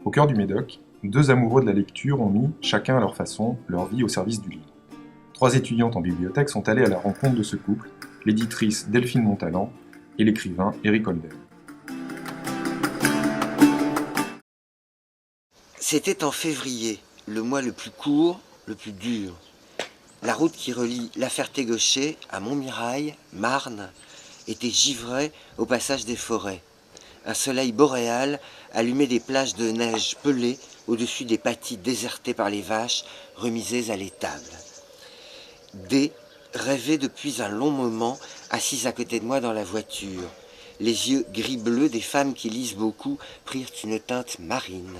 Au cœur du Médoc, deux amoureux de la lecture ont mis, chacun à leur façon, leur vie au service du livre. Trois étudiantes en bibliothèque sont allées à la rencontre de ce couple, l'éditrice Delphine Montalent et l'écrivain Eric Holder. C'était en février, le mois le plus court, le plus dur. La route qui relie La Ferté-Gaucher à Montmirail, Marne, était givrée au passage des forêts. Un soleil boréal allumait des plages de neige pelées au-dessus des pâtis désertés par les vaches remisées à l'étable. D rêvait depuis un long moment, assise à côté de moi dans la voiture. Les yeux gris-bleu des femmes qui lisent beaucoup prirent une teinte marine.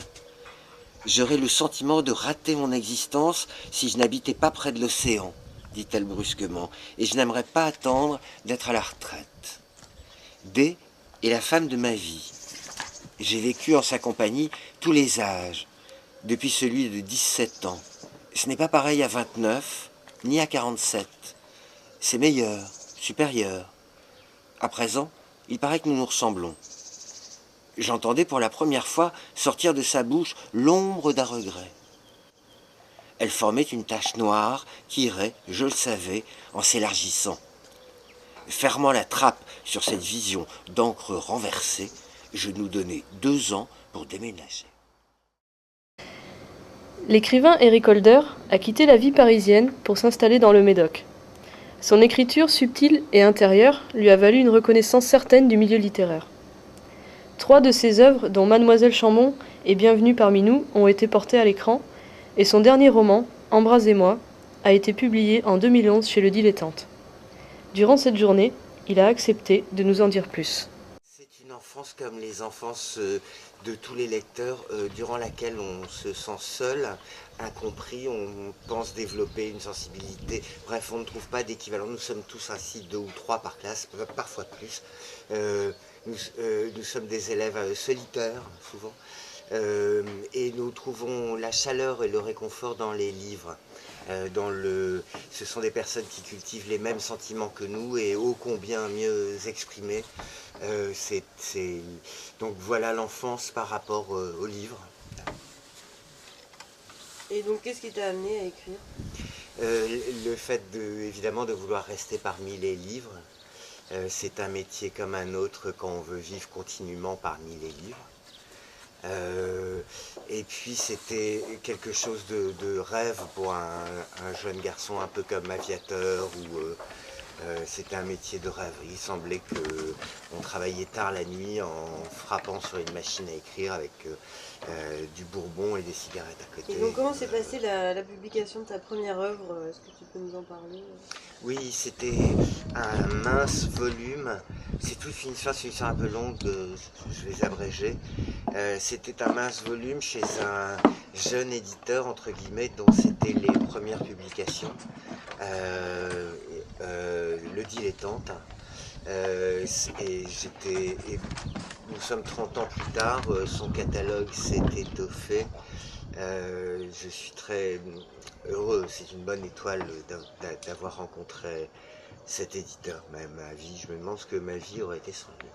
J'aurais le sentiment de rater mon existence si je n'habitais pas près de l'océan, dit-elle brusquement, et je n'aimerais pas attendre d'être à la retraite. D est la femme de ma vie. J'ai vécu en sa compagnie tous les âges, depuis celui de 17 ans. Ce n'est pas pareil à 29, ni à 47. C'est meilleur, supérieur. À présent, il paraît que nous nous ressemblons. J'entendais pour la première fois sortir de sa bouche l'ombre d'un regret. Elle formait une tache noire qui irait, je le savais, en s'élargissant. Fermant la trappe sur cette vision d'encre renversée, je nous donnais 2 ans pour déménager. L'écrivain Eric Holder a quitté la vie parisienne pour s'installer dans le Médoc. Son écriture subtile et intérieure lui a valu une reconnaissance certaine du milieu littéraire. 3 de ses œuvres, dont Mademoiselle Chambon et Bienvenue parmi nous, ont été portées à l'écran, et son dernier roman, Embrasez-moi, a été publié en 2011 chez Le Dilettante. Durant cette journée, il a accepté de nous en dire plus. C'est une enfance comme les enfances de tous les lecteurs, durant laquelle on se sent seul, incompris, on pense développer une sensibilité. Bref, on ne trouve pas d'équivalent. Nous sommes tous ainsi 2 ou 3 par classe, parfois plus. Nous sommes des élèves solitaires, souvent. Et nous trouvons la chaleur et le réconfort dans les livres. Ce sont des personnes qui cultivent les mêmes sentiments que nous et ô combien mieux exprimés. Donc voilà l'enfance par rapport au livre. Et donc qu'est-ce qui t'a amené à écrire? Le fait évidemment de vouloir rester parmi les livres. C'est un métier comme un autre quand on veut vivre continuellement parmi les livres. Et puis c'était quelque chose de rêve pour un jeune garçon, un peu comme aviateur, ou c'était un métier de rêve. Il semblait qu'on travaillait tard la nuit en frappant sur une machine à écrire avec du bourbon et des cigarettes à côté. Et donc comment s'est passée la publication de ta première œuvre? Est-ce que tu peux nous en parler? Oui, c'était un mince volume. C'est toute une histoire un peu longue, je vais abréger. C'était un mince volume chez un jeune éditeur, entre guillemets, dont c'était les premières publications. Le Dilettante. Et nous sommes 30 ans plus tard, son catalogue s'est étoffé. Je suis très heureux, c'est une bonne étoile d'avoir rencontré cet éditeur. Ma vie, je me demande ce que ma vie aurait été sans lui.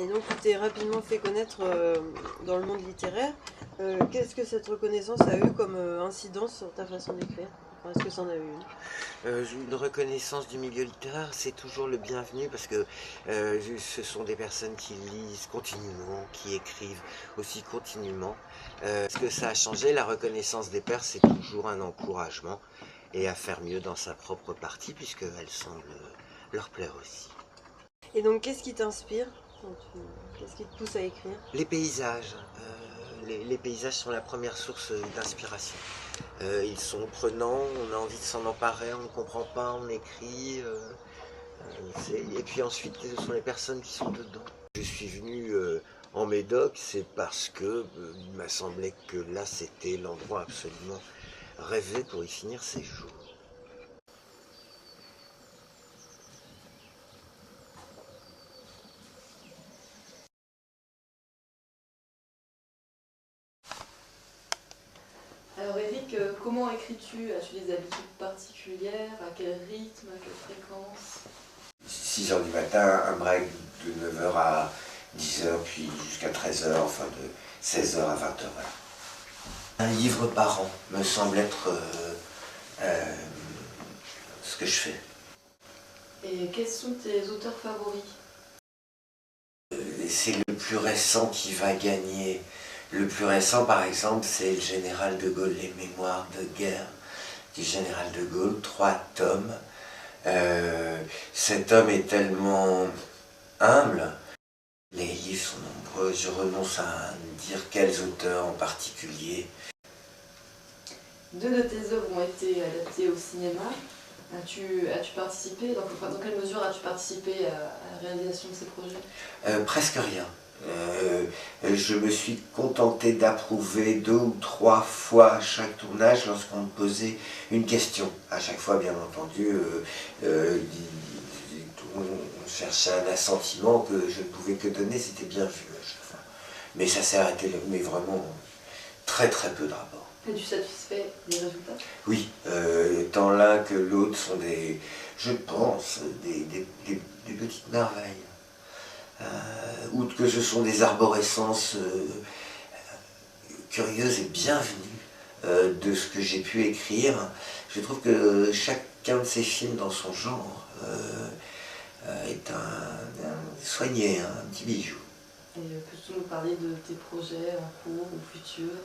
Et donc tu t'es rapidement fait connaître dans le monde littéraire. Qu'est-ce que cette reconnaissance a eu comme incidence sur ta façon d'écrire? Est-ce que ça en a eu une? Une reconnaissance du milieu littéraire, c'est toujours le bienvenu parce que ce sont des personnes qui lisent continuellement, qui écrivent aussi continuellement. Ce que ça a changé, la reconnaissance des pairs, c'est toujours un encouragement et à faire mieux dans sa propre partie puisqu'elle semble leur plaire aussi. Et donc qu'est-ce qui t'inspire? Qu'est-ce qui te pousse à écrire? Les paysages. Les paysages sont la première source d'inspiration. Ils sont prenants, on a envie de s'en emparer, on ne comprend pas, on écrit. Et puis ensuite, ce sont les personnes qui sont dedans. Je suis venu en Médoc, c'est parce que il m'a semblé que là, c'était l'endroit absolument rêvé pour y finir ses jours. Alors Eric, comment écris-tu? As-tu des habitudes particulières? À quel rythme? À quelle fréquence? 6 h du matin, un break de 9 h à 10h, puis jusqu'à 13h, enfin de 16h à 20h. Voilà. Un livre par an me semble être ce que je fais. Et quels sont tes auteurs favoris? C'est le plus récent qui va gagner. Le plus récent, par exemple, c'est le général de Gaulle, les mémoires de guerre du général de Gaulle, 3 tomes. Cet homme est tellement humble. Les livres sont nombreux, je renonce à dire quels auteurs en particulier. 2 de tes œuvres ont été adaptées au cinéma. As-tu participé, dans quelle mesure as-tu participé à la réalisation de ces projets? Presque rien. Je me suis contenté d'approuver 2 ou 3 fois chaque tournage lorsqu'on me posait une question. À chaque fois, bien entendu, on cherchait un assentiment que je ne pouvais que donner, c'était bien vu à chaque fois. Mais ça s'est arrêté, mais vraiment très très peu de rapports. Es-tu satisfait des résultats? Oui, tant l'un que l'autre sont je pense, des petites merveilles. Outre que ce sont des arborescences curieuses et bienvenues de ce que j'ai pu écrire, je trouve que chacun de ces films dans son genre est soigné, un petit bijou. Et peux-tu nous parler de tes projets en cours ou futurs?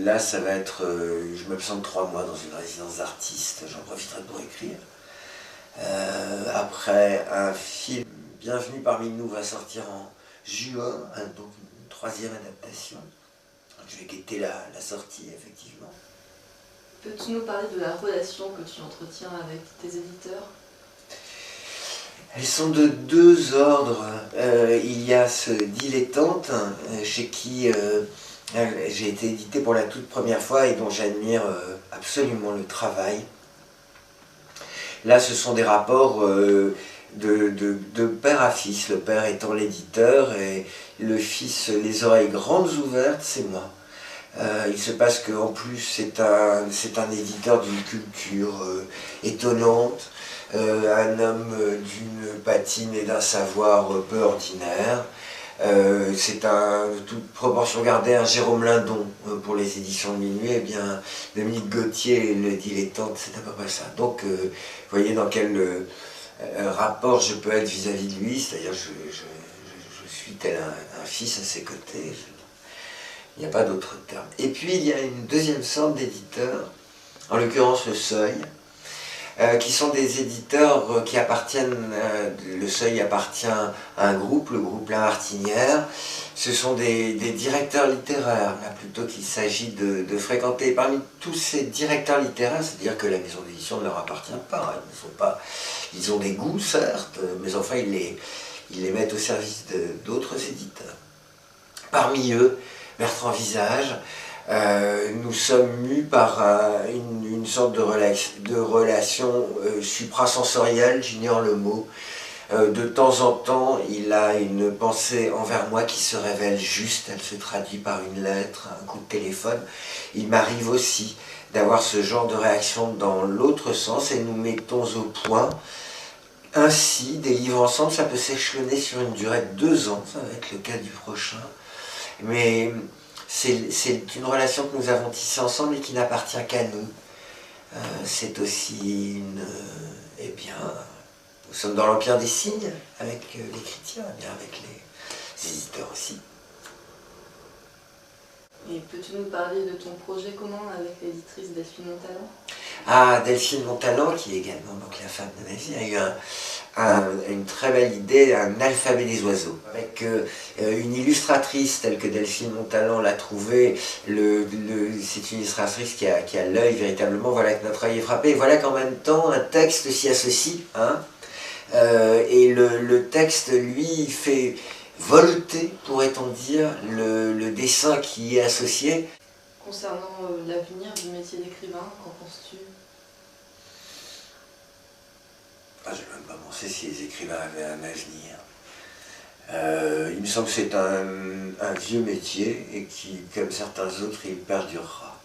Là, ça va être, je m'absente 3 mois dans une résidence d'artiste, j'en profiterai pour écrire. Après, un film Bienvenue parmi nous va sortir en juin, donc une 3e adaptation. Je vais guetter la sortie, effectivement. Peux-tu nous parler de la relation que tu entretiens avec tes éditeurs? Elles sont de 2 ordres. Il y a ce dilettante chez qui j'ai été édité pour la toute première fois et dont j'admire absolument le travail. Là, ce sont des rapports de père à fils, le père étant l'éditeur et le fils les oreilles grandes ouvertes, c'est moi. Il se passe qu'en plus c'est un éditeur d'une culture étonnante, un homme d'une patine et d'un savoir peu ordinaire. C'est toute proportion gardée, un Jérôme Lindon pour les éditions de Minuit, et bien Dominique Gauthier, le dilettante, c'est à peu près ça. Donc vous voyez dans quel rapport je peux être vis-à-vis de lui, c'est-à-dire je suis tel un fils à ses côtés, il n'y a pas d'autre terme. Et puis il y a une 2e sorte d'éditeurs, en l'occurrence le Seuil, qui sont des éditeurs qui appartiennent, le Seuil appartient à un groupe, le groupe La Martinière. Ce sont des directeurs littéraires, là plutôt qu'il s'agit de fréquenter. Parmi tous ces directeurs littéraires, c'est-à-dire que la maison d'édition ne leur appartient pas, ils ont des goûts certes, mais enfin ils les mettent au service d'autres éditeurs. Parmi eux, Bertrand Visage, nous sommes mus par une sorte de relation suprasensorielle, j'ignore le mot. De temps en temps, il a une pensée envers moi qui se révèle juste, elle se traduit par une lettre, un coup de téléphone. Il m'arrive aussi d'avoir ce genre de réaction dans l'autre sens et nous mettons au point ainsi des livres ensemble. Ça peut s'échelonner sur une durée de 2 ans, ça va être le cas du prochain. Mais c'est une relation que nous avons tissée ensemble et qui n'appartient qu'à nous. C'est aussi eh bien, nous sommes dans l'empire des signes avec l'écriture, eh bien avec les éditeurs aussi. Et peux-tu nous parler de ton projet commun avec l'éditrice Delphine Montalent? Ah, Delphine Montalent, qui est également donc la femme de ma vie, a eu une très belle idée, un alphabet des oiseaux. Avec une illustratrice telle que Delphine Montalent l'a trouvée, c'est une illustratrice qui a l'œil véritablement, voilà que notre œil est frappé, et voilà qu'en même temps un texte s'y associe, hein, et le texte, lui, fait volter, pourrait-on dire, le dessin qui y est associé. Concernant l'avenir du métier d'écrivain, qu'en penses-tu? Je n'ai même pas pensé si les écrivains avaient un avenir. Il me semble que c'est un vieux métier et qui, comme certains autres, il perdurera.